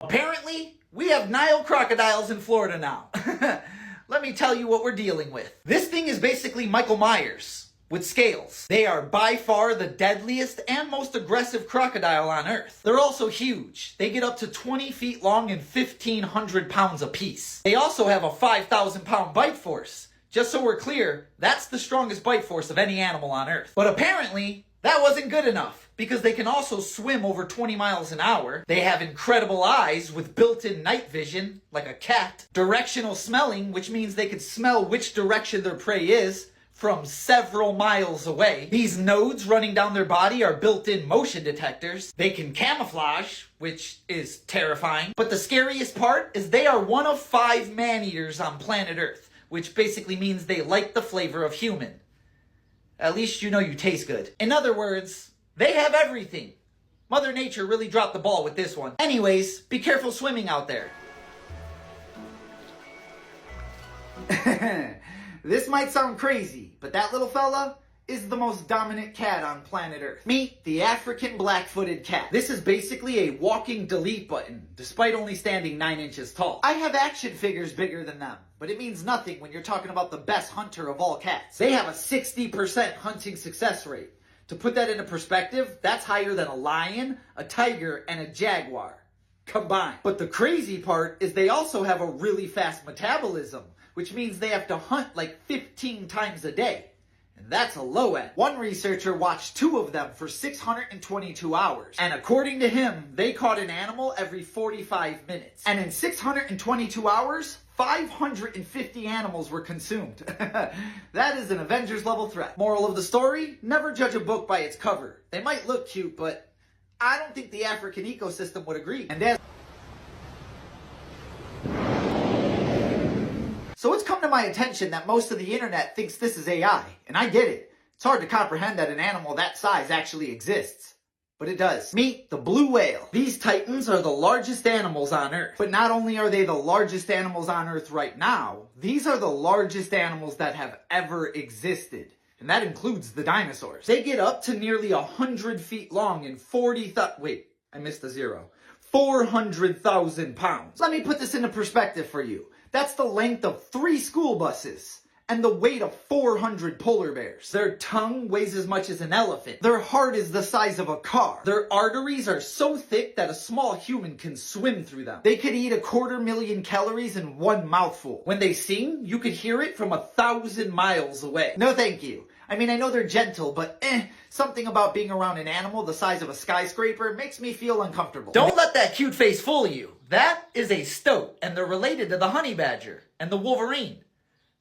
Apparently, we have Nile crocodiles in Florida now. Let me tell you what we're dealing with. This thing is basically Michael Myers with scales. They are by far the deadliest and most aggressive crocodile on Earth. They're also huge. They get up to 20 feet long and 1,500 pounds apiece. They also have a 5,000 pound bite force. Just so we're clear, that's the strongest bite force of any animal on Earth. But apparently, that wasn't good enough, because they can also swim over 20 miles an hour. They have incredible eyes with built-in night vision, like a cat. Directional smelling, which means they can smell which direction their prey is from several miles away. These nodes running down their body are built-in motion detectors. They can camouflage, which is terrifying. But the scariest part is they are one of 5 man-eaters on planet Earth, which basically means they like the flavor of human. At least you know you taste good. In other words, they have everything. Mother Nature really dropped the ball with this one. Anyways, be careful swimming out there. This might sound crazy, but that little fella is the most dominant cat on planet Earth. Meet the African black-footed cat. This is basically a walking delete button, despite only standing 9 inches tall. I have action figures bigger than them, but it means nothing when you're talking about the best hunter of all cats. They have a 60% hunting success rate. To put that into perspective, that's higher than a lion, a tiger, and a jaguar combined. But the crazy part is they also have a really fast metabolism, which means they have to hunt like 15 times a day. And that's a low end. One researcher watched 2 of them for 622 hours. And according to him, they caught an animal every 45 minutes. And in 622 hours, 550 animals were consumed. That is an Avengers level threat. Moral of the story, never judge a book by its cover. They might look cute, but I don't think the African ecosystem would agree. And as So it's come to my attention that most of the internet thinks this is AI, and I get it. It's hard to comprehend that an animal that size actually exists. But it does. Meet the blue whale. These titans are the largest animals on Earth. But not only are they the largest animals on Earth right now, these are the largest animals that have ever existed. And that includes the dinosaurs. They get up to nearly 100 feet long and 400,000 pounds. Let me put this into perspective for you. That's the length of 3 school buses and the weight of 400 polar bears. Their tongue weighs as much as an elephant. Their heart is the size of a car. Their arteries are so thick that a small human can swim through them. They could eat 250,000 calories in 1 mouthful. When they sing, you could hear it from 1,000 miles away. No thank you. I mean, I know they're gentle, but something about being around an animal the size of a skyscraper makes me feel uncomfortable. Don't let that cute face fool you. That is a stoat, and they're related to the honey badger and the wolverine.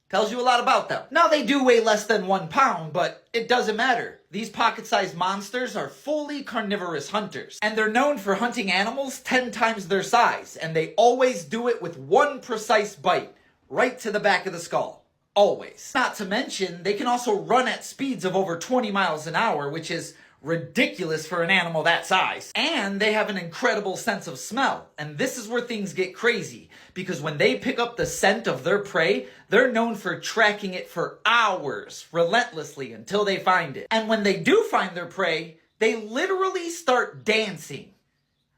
Tells you a lot about them. Now, they do weigh less than 1 pound, but it doesn't matter. These pocket-sized monsters are fully carnivorous hunters, and they're known for hunting animals 10 times their size, and they always do it with 1 precise bite, right to the back of the skull. Always. Not to mention, they can also run at speeds of over 20 miles an hour, which is ridiculous for an animal that size. And they have an incredible sense of smell. And this is where things get crazy, because when they pick up the scent of their prey, they're known for tracking it for hours, relentlessly, until they find it. And when they do find their prey, they literally start dancing.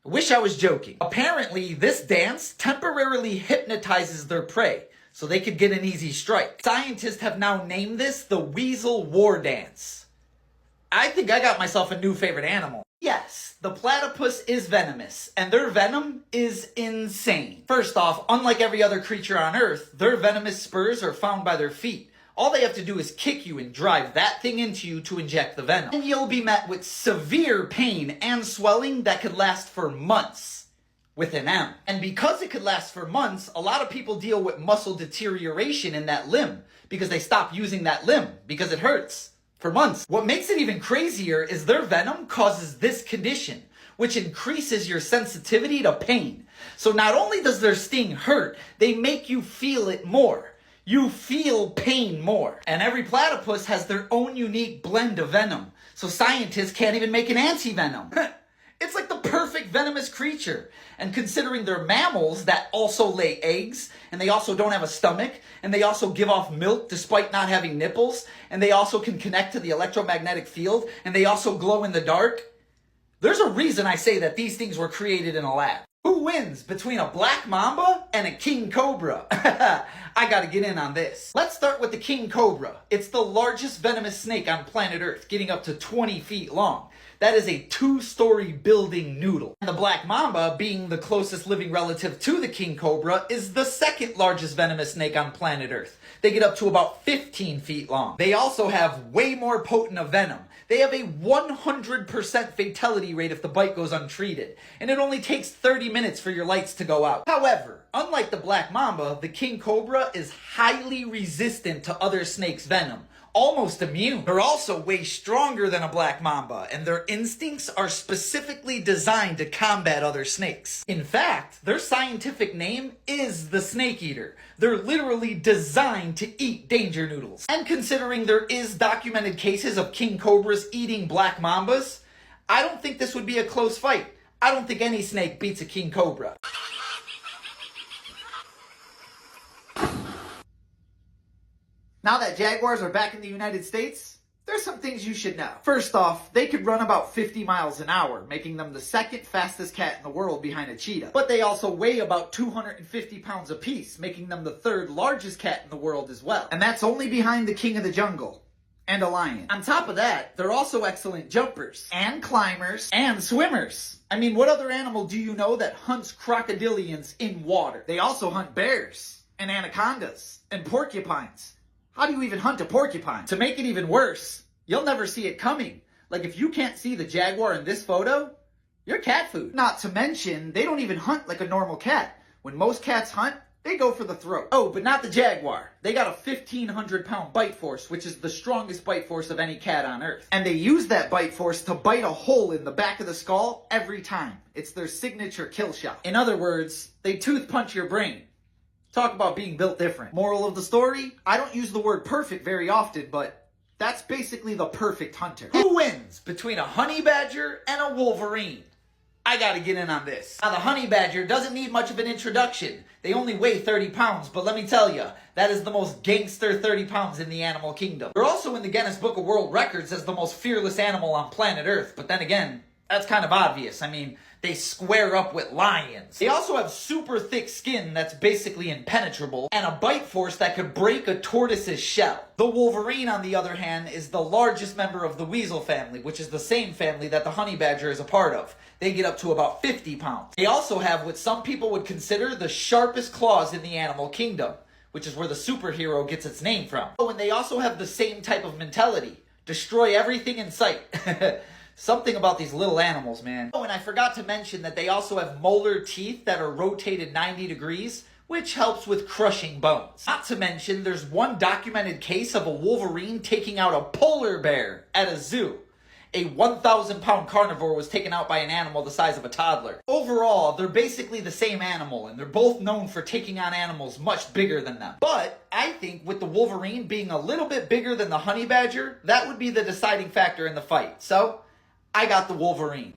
I wish I was joking. Apparently, this dance temporarily hypnotizes their prey, so they could get an easy strike. Scientists have now named this the weasel war dance. I think I got myself a new favorite animal. Yes, the platypus is venomous, and their venom is insane. First off, unlike every other creature on Earth, their venomous spurs are found by their feet. All they have to do is kick you and drive that thing into you to inject the venom. And you'll be met with severe pain and swelling that could last for months. With an M. And because it could last for months, a lot of people deal with muscle deterioration in that limb because they stop using that limb because it hurts for months. What makes it even crazier is their venom causes this condition, which increases your sensitivity to pain. So not only does their sting hurt, they make you feel it more. You feel pain more. And every platypus has their own unique blend of venom, so scientists can't even make an anti-venom. It's like the perfect venomous creature. And considering they're mammals that also lay eggs, and they also don't have a stomach, and they also give off milk despite not having nipples, and they also can connect to the electromagnetic field, and they also glow in the dark, there's a reason I say that these things were created in a lab. Who wins between a black mamba and a king cobra? I gotta get in on this. Let's start with the king cobra. It's the largest venomous snake on planet Earth, getting up to 20 feet long. That is a 2-story building noodle. And the black mamba, being the closest living relative to the king cobra, is the second largest venomous snake on planet Earth. They get up to about 15 feet long. They also have way more potent of venom. They have a 100% fatality rate if the bite goes untreated, and it only takes 30 minutes for your lights to go out. However, unlike the black mamba, the king cobra is highly resistant to other snakes' venom. Almost immune. They're also way stronger than a black mamba, and their instincts are specifically designed to combat other snakes. In fact, their scientific name is the snake eater. They're literally designed to eat danger noodles. And considering there is documented cases of king cobras eating black mambas, I don't think this would be a close fight. I don't think any snake beats a king cobra. Now that jaguars are back in the United States, there's some things you should know. First off, they could run about 50 miles an hour, making them the second fastest cat in the world behind a cheetah. But they also weigh about 250 pounds apiece, making them the third largest cat in the world as well. And that's only behind the king of the jungle and a lion. On top of that, they're also excellent jumpers and climbers and swimmers. I mean, what other animal do you know that hunts crocodilians in water? They also hunt bears and anacondas and porcupines. How do you even hunt a porcupine? To make it even worse, you'll never see it coming. Like if you can't see the jaguar in this photo, you're cat food. Not to mention, they don't even hunt like a normal cat. When most cats hunt, they go for the throat. Oh, but not the jaguar. They got a 1,500-pound bite force, which is the strongest bite force of any cat on Earth. And they use that bite force to bite a hole in the back of the skull every time. It's their signature kill shot. In other words, they tooth punch your brain. Talk about being built different. Moral of the story, I don't use the word perfect very often, but that's basically the perfect hunter. Who wins between a honey badger and a wolverine? I gotta get in on this. Now the honey badger doesn't need much of an introduction. They only weigh 30 pounds, but let me tell you, that is the most gangster 30 pounds in the animal kingdom. They're also in the Guinness Book of World Records as the most fearless animal on planet Earth, but then again, that's kind of obvious. I mean, they square up with lions. They also have super thick skin that's basically impenetrable, and a bite force that could break a tortoise's shell. The wolverine, on the other hand, is the largest member of the weasel family, which is the same family that the honey badger is a part of. They get up to about 50 pounds. They also have what some people would consider the sharpest claws in the animal kingdom, which is where the superhero gets its name from. Oh, and they also have the same type of mentality. Destroy everything in sight. Something about these little animals, man. Oh, and I forgot to mention that they also have molar teeth that are rotated 90 degrees, which helps with crushing bones. Not to mention, there's one documented case of a wolverine taking out a polar bear at a zoo. A 1,000-pound carnivore was taken out by an animal the size of a toddler. Overall, they're basically the same animal, and they're both known for taking on animals much bigger than them. But I think with the wolverine being a little bit bigger than the honey badger, that would be the deciding factor in the fight. So I got the wolverine.